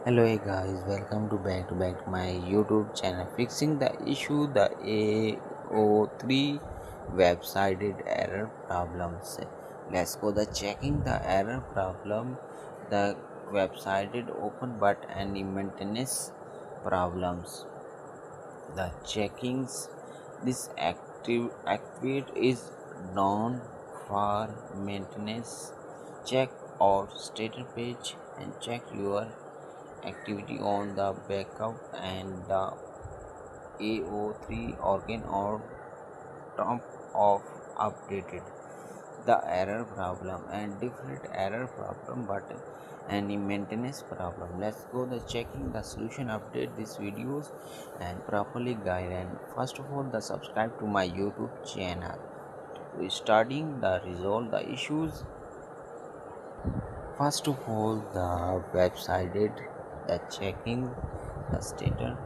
Hello hey guys, welcome to back to my YouTube channel. Fixing the issue the AO3 website error problems. Let's go the checking the error problem. The website is open but any maintenance problems. The checkings this activate is done for maintenance. Check our status page and check your activity on the backup and the AO3 organ or top of updated the error problem and different error problem but any maintenance problem. Let's go the checking the solution. Update these videos and properly guide, and first of all the subscribe to my YouTube channel. We studying the resolve the issues. First of all the website did the checking the status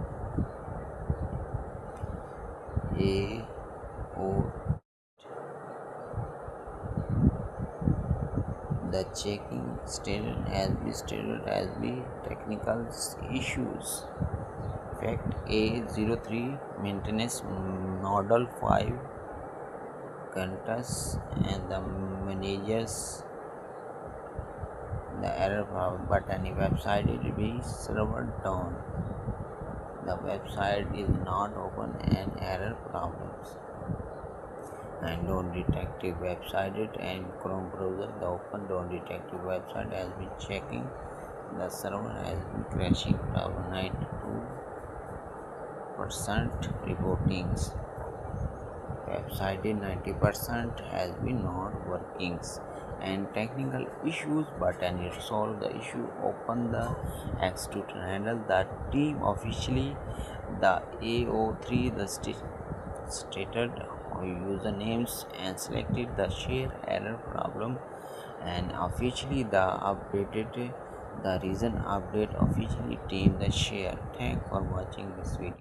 AO. The checking stated as be technical issues. Fact A03 maintenance model 5 contest and the managers the error problem but any website will be server down. The website is not open and error problems. And don't detective website it and Chrome browser the open don't detective website has been checking the server has been crashing problem 92% reportings website in 90% has been not workings and technical issues but any resolve the issue open the X to handle the team officially the AO3 the stated usernames and selected the share error problem and officially the updated the reason update officially team the share. Thank for watching this video.